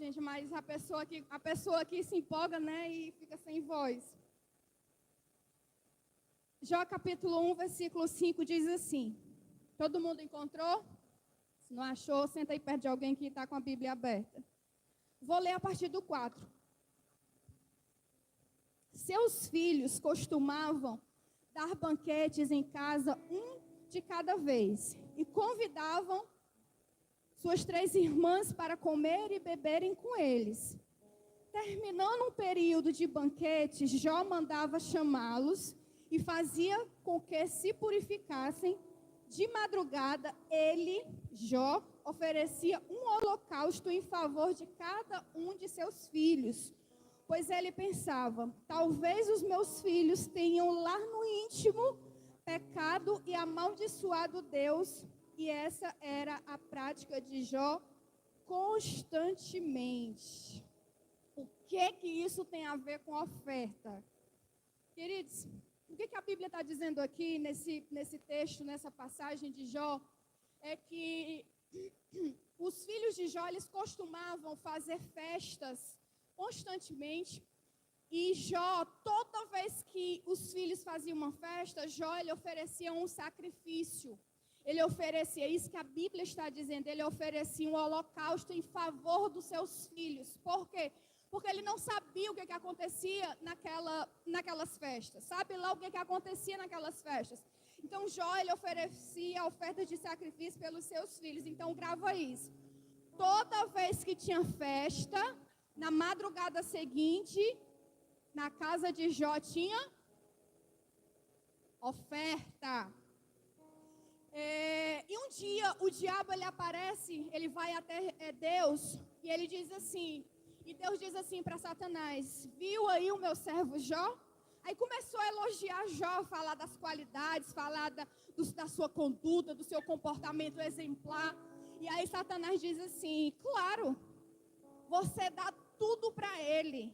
gente, mas a pessoa que se empolga, né, e fica sem voz. Jó capítulo 1, versículo 5 diz assim. Todo mundo encontrou? Se não achou, senta aí perto de alguém que está com a Bíblia aberta. Vou ler a partir do 4. Seus filhos costumavam dar banquetes em casa, um de cada vez, e convidavam suas 3 irmãs para comer e beberem com eles. Terminando um período de banquetes, Jó mandava chamá-los e fazia com que se purificassem. De madrugada, ele, Jó, oferecia um holocausto em favor de cada um de seus filhos, pois ele pensava, talvez os meus filhos tenham lá no íntimo pecado e amaldiçoado Deus, e essa era a prática de Jó constantemente. O que isso tem a ver com oferta? Queridos, o que a Bíblia está dizendo aqui nesse texto, nessa passagem de Jó, é que os filhos de Jó, eles costumavam fazer festas constantemente, e Jó, toda vez que os filhos faziam uma festa, Jó, ele oferecia um sacrifício. Ele oferecia, isso que a Bíblia está dizendo, ele oferecia um holocausto em favor dos seus filhos. Por quê? Porque ele não sabia o que acontecia naquelas festas. Sabe lá o que acontecia naquelas festas? Então, Jó, ele oferecia ofertas de sacrifício pelos seus filhos. Então, grava isso. Toda vez que tinha festa, na madrugada seguinte, na casa de Jó tinha oferta. E um dia, o diabo, ele aparece, ele vai até Deus, e ele diz assim... E Deus diz assim para Satanás, viu aí o meu servo Jó? Aí começou a elogiar Jó, falar das qualidades, falar da sua conduta, do seu comportamento exemplar. E aí Satanás diz assim, claro, você dá tudo para ele.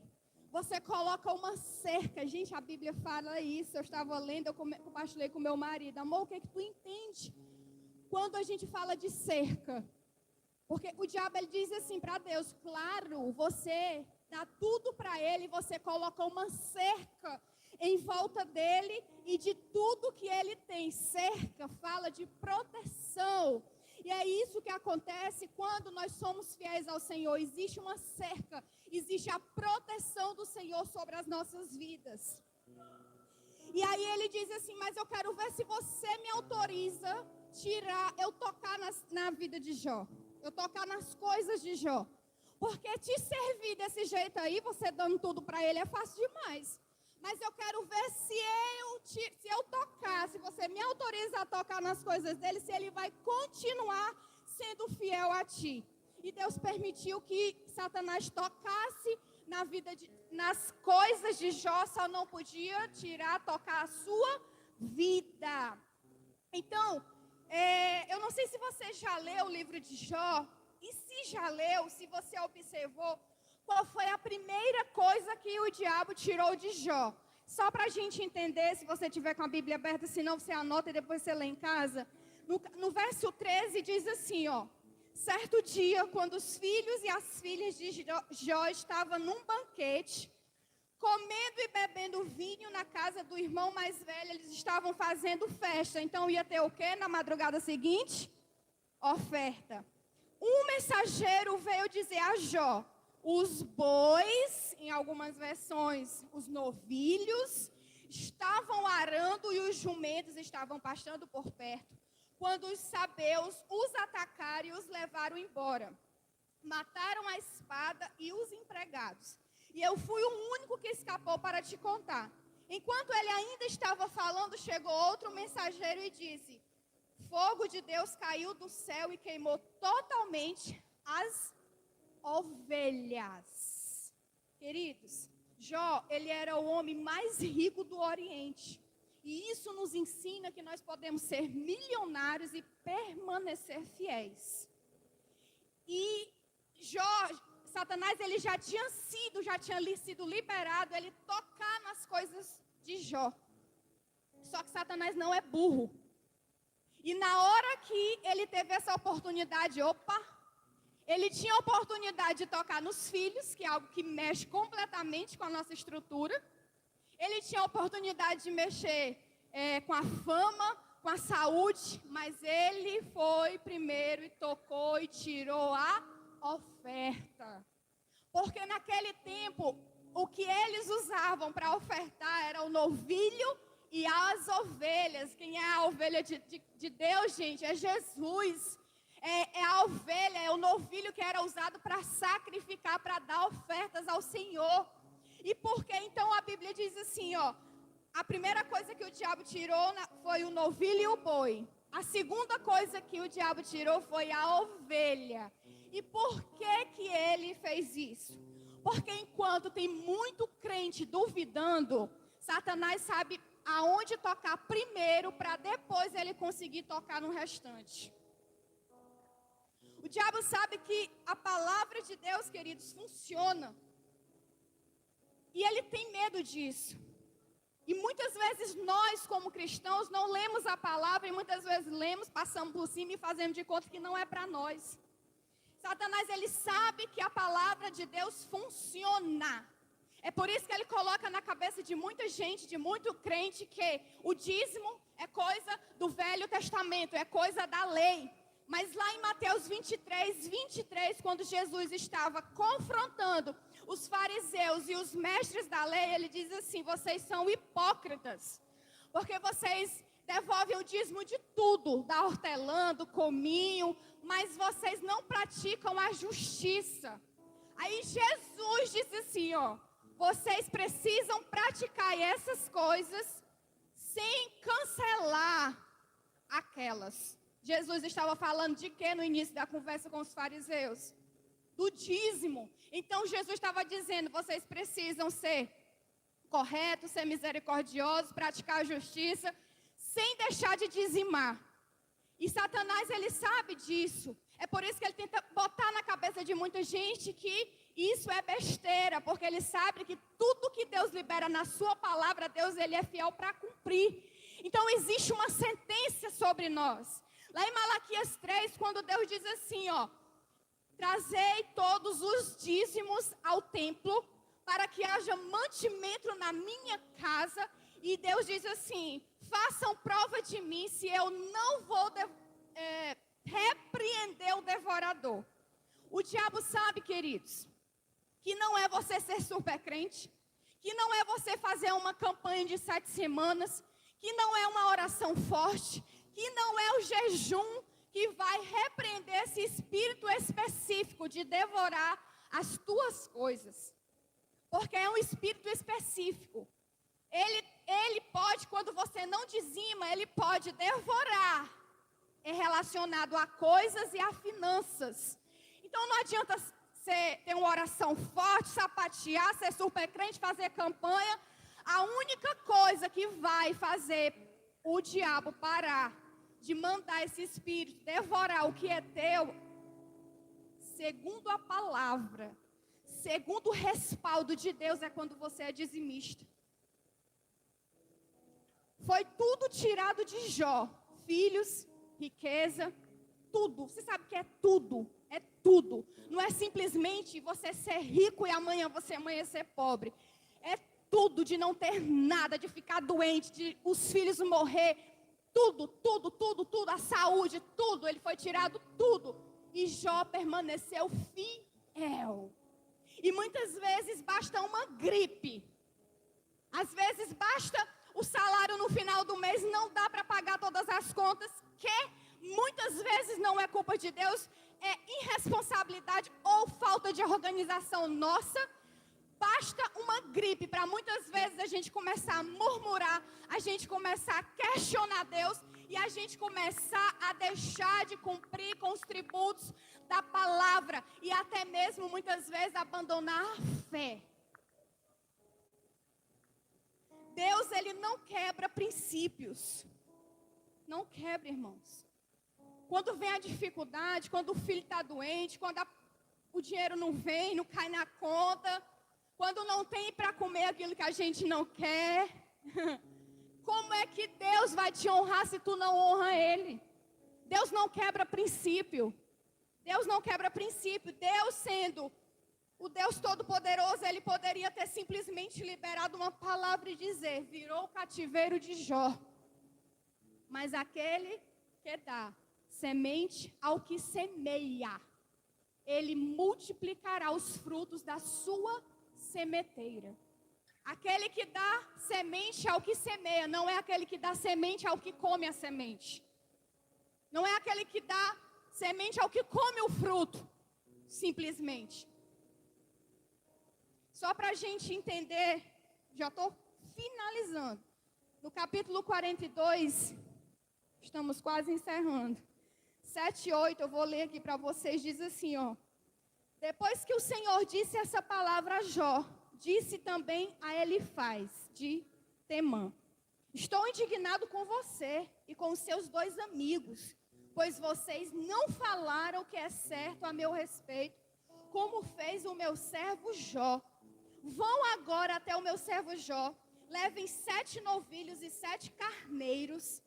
Você coloca uma cerca. Gente, a Bíblia fala isso, eu estava lendo, eu compartilhei com meu marido. Amor, o que tu entende quando a gente fala de cerca? Porque o diabo, ele diz assim para Deus, claro, você dá tudo para ele, você coloca uma cerca em volta dele e de tudo que ele tem. Cerca fala de proteção. E é isso que acontece quando nós somos fiéis ao Senhor. Existe uma cerca, existe a proteção do Senhor sobre as nossas vidas. E aí ele diz assim, mas eu quero ver se você me autoriza eu tocar na vida de Jó. Eu tocar nas coisas de Jó. Porque te servir desse jeito aí, você dando tudo para ele, é fácil demais. Mas eu quero ver se eu tocar, se você me autoriza a tocar nas coisas dele, se ele vai continuar sendo fiel a ti. E Deus permitiu que Satanás tocasse nas coisas de Jó, só não podia tocar a sua vida. Então... eu não sei se você já leu o livro de Jó, e se já leu, se você observou, qual foi a primeira coisa que o diabo tirou de Jó. Só para a gente entender, se você tiver com a Bíblia aberta, senão você anota e depois você lê em casa. No verso 13 diz assim, ó. Certo dia, quando os filhos e as filhas de Jó estavam num banquete, comendo e bebendo vinho na casa do irmão mais velho, eles estavam fazendo festa. Então ia ter o quê na madrugada seguinte? Oferta. Um mensageiro veio dizer a Jó, os bois, em algumas versões, os novilhos, estavam arando e os jumentos estavam pastando por perto, quando os sabeus os atacaram e os levaram embora. Mataram a espada e os empregados. E eu fui o único que escapou para te contar. Enquanto ele ainda estava falando, chegou outro mensageiro e disse, fogo de Deus caiu do céu e queimou totalmente as ovelhas. Queridos, Jó, ele era o homem mais rico do Oriente. E isso nos ensina que nós podemos ser milionários e permanecer fiéis. E Jó... Satanás, ele já tinha sido liberado, ele tocar nas coisas de Jó. Só que Satanás não é burro. E na hora que ele teve essa oportunidade, Ele tinha a oportunidade de tocar nos filhos, que é algo que mexe completamente com a nossa estrutura. Ele tinha a oportunidade de mexer com a fama, com a saúde, mas ele foi primeiro e tocou e tirou a oferta. Porque naquele tempo, o que eles usavam para ofertar era o novilho e as ovelhas. Quem é a ovelha de Deus, gente? É Jesus. É a ovelha, é o novilho que era usado para sacrificar, para dar ofertas ao Senhor. E por que então a Bíblia diz assim, ó, a primeira coisa que o diabo tirou foi o novilho e o boi. A segunda coisa que o diabo tirou foi a ovelha. E por que ele fez isso? Porque enquanto tem muito crente duvidando, Satanás sabe aonde tocar primeiro para depois ele conseguir tocar no restante. O diabo sabe que a palavra de Deus, queridos, funciona. E ele tem medo disso. E muitas vezes nós, como cristãos, não lemos a palavra e muitas vezes lemos, passamos por cima e fazemos de conta que não é para nós. Satanás, ele sabe que a palavra de Deus funciona. É por isso que ele coloca na cabeça de muita gente, de muito crente, que o dízimo é coisa do Velho Testamento, é coisa da lei. Mas lá em Mateus 23, quando Jesus estava confrontando os fariseus e os mestres da lei, ele diz assim: vocês são hipócritas, porque vocês devolvem o dízimo de tudo, da hortelã, do cominho, mas vocês não praticam a justiça. Aí Jesus disse assim, ó, vocês precisam praticar essas coisas sem cancelar aquelas. Jesus estava falando de quê no início da conversa com os fariseus? Do dízimo. Então Jesus estava dizendo, vocês precisam ser corretos, ser misericordiosos, praticar a justiça, sem deixar de dizimar. E Satanás, ele sabe disso. É por isso que ele tenta botar na cabeça de muita gente que isso é besteira, porque ele sabe que tudo que Deus libera na sua palavra, Deus, ele é fiel para cumprir. Então existe uma sentença sobre nós. Lá em Malaquias 3, quando Deus diz assim, ó, trazei todos os dízimos ao templo, para que haja mantimento na minha casa. E Deus diz assim, façam prova de mim, se eu não vou repreender o devorador. O diabo sabe, queridos, que não é você ser super crente, que não é você fazer uma campanha de 7 semanas, que não é uma oração forte, que não é o jejum que vai repreender esse espírito específico de devorar as tuas coisas. Porque é um espírito específico. Ele pode, quando você não dizima, ele pode devorar. É relacionado a coisas e a finanças. Então não adianta você ter uma oração forte, sapatear, ser super crente, fazer campanha. A única coisa que vai fazer o diabo parar de mandar esse espírito devorar o que é teu, segundo a palavra, segundo o respaldo de Deus, é quando você é dizimista. Foi tudo tirado de Jó, filhos, riqueza, tudo. Você sabe que é tudo, é tudo. Não é simplesmente você ser rico e amanhã você amanhecer pobre. É tudo, de não ter nada, de ficar doente, de os filhos morrer. Tudo, a saúde, tudo, ele foi tirado tudo. E Jó permaneceu fiel. E muitas vezes basta uma gripe. Às vezes basta o salário no final do mês, não dá para pagar todas as contas, que muitas vezes não é culpa de Deus, é irresponsabilidade ou falta de organização nossa. Basta uma gripe para muitas vezes a gente começar a murmurar, a gente começar a questionar Deus e a gente começar a deixar de cumprir com os tributos da palavra e até mesmo muitas vezes abandonar a fé. Deus, ele não quebra princípios. Não quebra, irmãos. Quando vem a dificuldade, quando o filho está doente, quando o dinheiro não vem, não cai na conta, quando não tem para comer aquilo que a gente não quer, como é que Deus vai te honrar se tu não honra Ele? Deus não quebra princípio. Deus não quebra princípio. Deus, sendo o Deus Todo-Poderoso, ele poderia ter simplesmente liberado uma palavra e dizer: virou o cativeiro de Jó. Mas aquele que dá semente ao que semeia, ele multiplicará os frutos da sua sementeira. Aquele que dá semente ao que semeia, não é aquele que dá semente ao que come a semente. Não é aquele que dá semente ao que come o fruto, simplesmente. Só para a gente entender, já estou finalizando. No capítulo 42, estamos quase encerrando. 7 e 8, eu vou ler aqui para vocês, diz assim, ó. Depois que o Senhor disse essa palavra a Jó, disse também a Elifaz, de Temã: estou indignado com você e com os seus 2 amigos, pois vocês não falaram o que é certo a meu respeito, como fez o meu servo Jó. Vão agora até o meu servo Jó, levem 7 novilhos e 7 carneiros.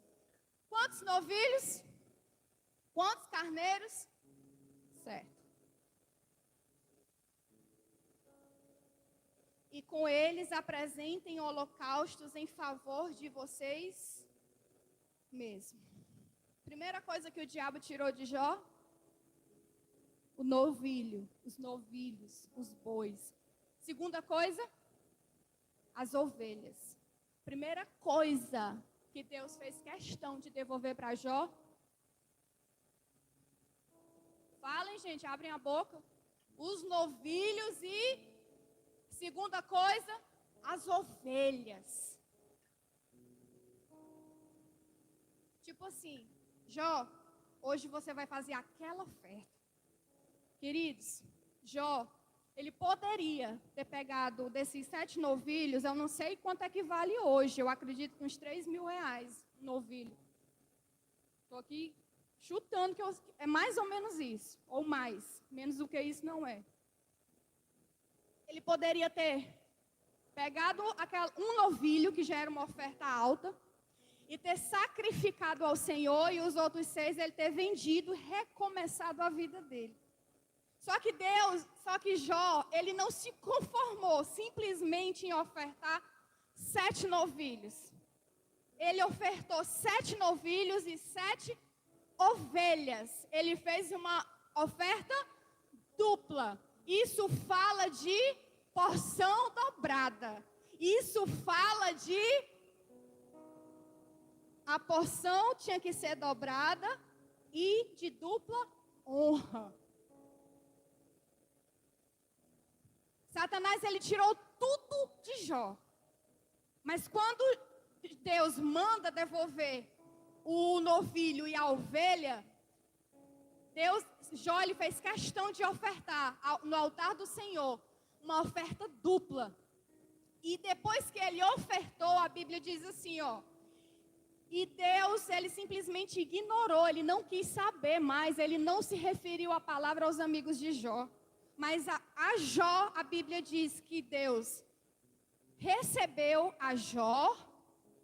Quantos novilhos? Quantos carneiros? Certo. E com eles apresentem holocaustos em favor de vocês mesmos. Primeira coisa que o diabo tirou de Jó: o novilho, os novilhos, os bois. Segunda coisa, as ovelhas. Primeira coisa que Deus fez questão de devolver para Jó. Falem, gente, abrem a boca. Os novilhos e, segunda coisa, as ovelhas. Tipo assim, Jó, hoje você vai fazer aquela oferta. Queridos, Jó, ele poderia ter pegado desses 7 novilhos, eu não sei quanto é que vale hoje, eu acredito que uns 3 mil reais um novilho. Estou aqui chutando que é mais ou menos isso, ou mais, menos do que isso não é. Ele poderia ter pegado um novilho, que já era uma oferta alta, e ter sacrificado ao Senhor, e os outros 6 ele ter vendido, recomeçado a vida dele. Só que Jó, ele não se conformou simplesmente em ofertar 7 novilhos. Ele ofertou 7 novilhos e 7 ovelhas. Ele fez uma oferta dupla. Isso fala de porção dobrada. Isso fala de a porção tinha que ser dobrada e de dupla honra. Satanás, ele tirou tudo de Jó. Mas quando Deus manda devolver o novilho e a ovelha, Jó, ele fez questão de ofertar no altar do Senhor uma oferta dupla. E depois que ele ofertou, a Bíblia diz assim, ó. E Deus, ele simplesmente ignorou, ele não quis saber mais, ele não se referiu a palavra aos amigos de Jó. Mas a Jó, a Bíblia diz que Deus recebeu a Jó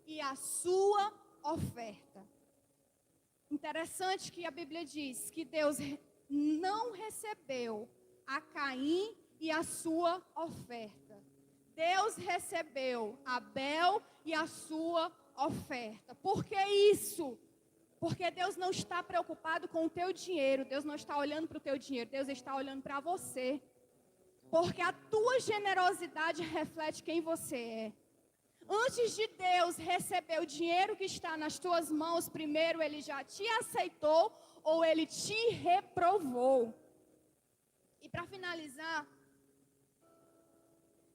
e a sua oferta. Interessante que a Bíblia diz que Deus não recebeu a Caim e a sua oferta. Deus recebeu Abel e a sua oferta. Por que isso? Porque Deus não está preocupado com o teu dinheiro. Deus não está olhando para o teu dinheiro. Deus está olhando para você. Porque a tua generosidade reflete quem você é. Antes de Deus receber o dinheiro que está nas tuas mãos, primeiro Ele já te aceitou ou Ele te reprovou. E para finalizar,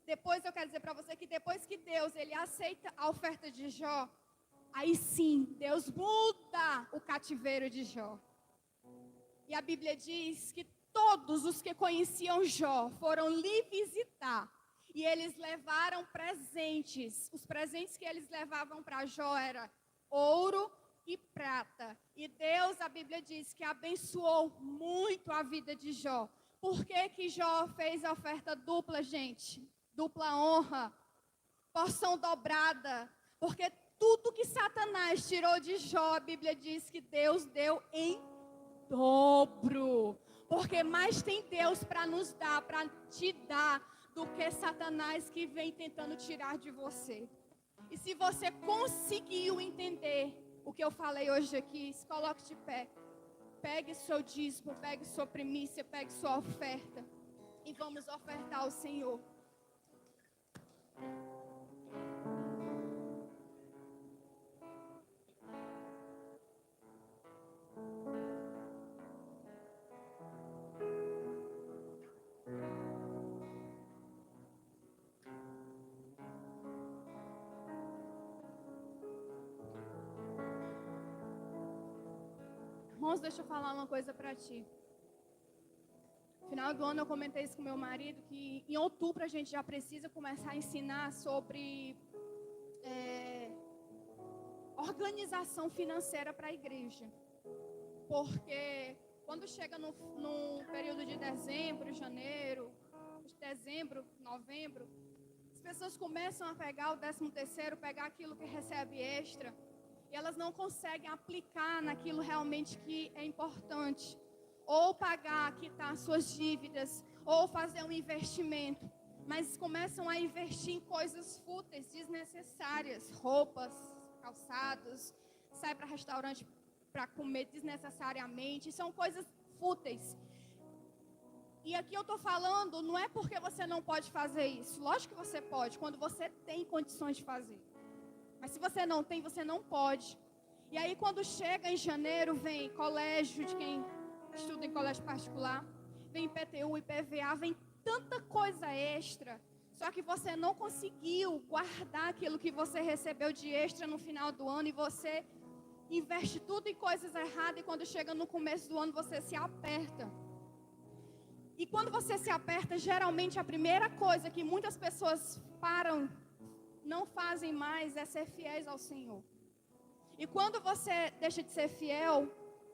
depois eu quero dizer para você que depois que Deus ele aceita a oferta de Jó, aí sim, Deus muda o cativeiro de Jó. E a Bíblia diz que todos os que conheciam Jó foram lhe visitar. E eles levaram presentes. Os presentes que eles levavam para Jó era ouro e prata. E Deus, a Bíblia diz que abençoou muito a vida de Jó. Por que Jó fez a oferta dupla, gente? Dupla honra, porção dobrada. Porque tudo que Satanás tirou de Jó, a Bíblia diz que Deus deu em dobro. Porque mais tem Deus para nos dar, para te dar, do que Satanás que vem tentando tirar de você. E se você conseguiu entender o que eu falei hoje aqui, se coloque de pé. Pegue seu dízimo, pegue sua primícia, pegue sua oferta. E vamos ofertar ao Senhor. Irmãos, deixa eu falar uma coisa para ti. No final do ano eu comentei isso com meu marido, que em outubro a gente já precisa começar a ensinar sobre organização financeira para a igreja. Porque quando chega no período de dezembro, janeiro, novembro, as pessoas começam a pegar o 13º, pegar aquilo que recebe extra, e elas não conseguem aplicar naquilo realmente que é importante. Ou pagar, quitar suas dívidas, ou fazer um investimento. Mas começam a investir em coisas fúteis, desnecessárias. Roupas, calçados, sai para restaurante para comer desnecessariamente. São coisas fúteis. E aqui eu estou falando, não é porque você não pode fazer isso. Lógico que você pode, quando você tem condições de fazer. Mas se você não tem, você não pode. E aí quando chega em janeiro, vem colégio de quem estuda em colégio particular, vem IPTU, IPVA, vem tanta coisa extra. Só que você não conseguiu guardar aquilo que você recebeu de extra no final do ano e você investe tudo em coisas erradas e quando chega no começo do ano você se aperta. E quando você se aperta, geralmente a primeira coisa que muitas pessoas não fazem mais é ser fiéis ao Senhor. E quando você deixa de ser fiel,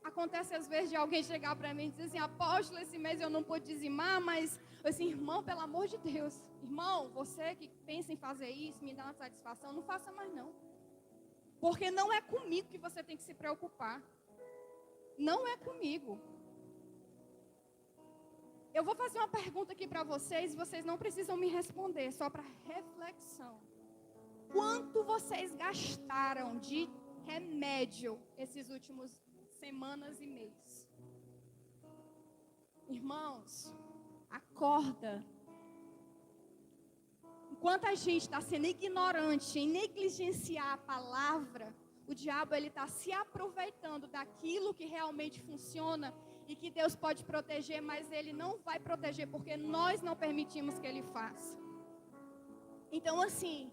acontece às vezes de alguém chegar para mim e dizer assim, apóstolo, esse mês eu não pude dizimar, mas assim, irmão, pelo amor de Deus, irmão, você que pensa em fazer isso, me dá uma satisfação, não faça mais não. Porque não é comigo que você tem que se preocupar. Não é comigo. Eu vou fazer uma pergunta aqui para vocês, e vocês não precisam me responder, só para reflexão. Quanto vocês gastaram de remédio esses últimos semanas e meses? Irmãos, acorda. Enquanto a gente está sendo ignorante em negligenciar a palavra, o diabo está se aproveitando daquilo que realmente funciona e que Deus pode proteger, mas ele não vai proteger porque nós não permitimos que ele faça. Então assim,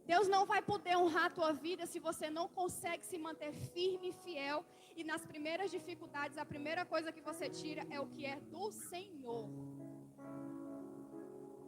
Deus não vai poder honrar a tua vida se você não consegue se manter firme e fiel. E nas primeiras dificuldades, a primeira coisa que você tira é o que é do Senhor.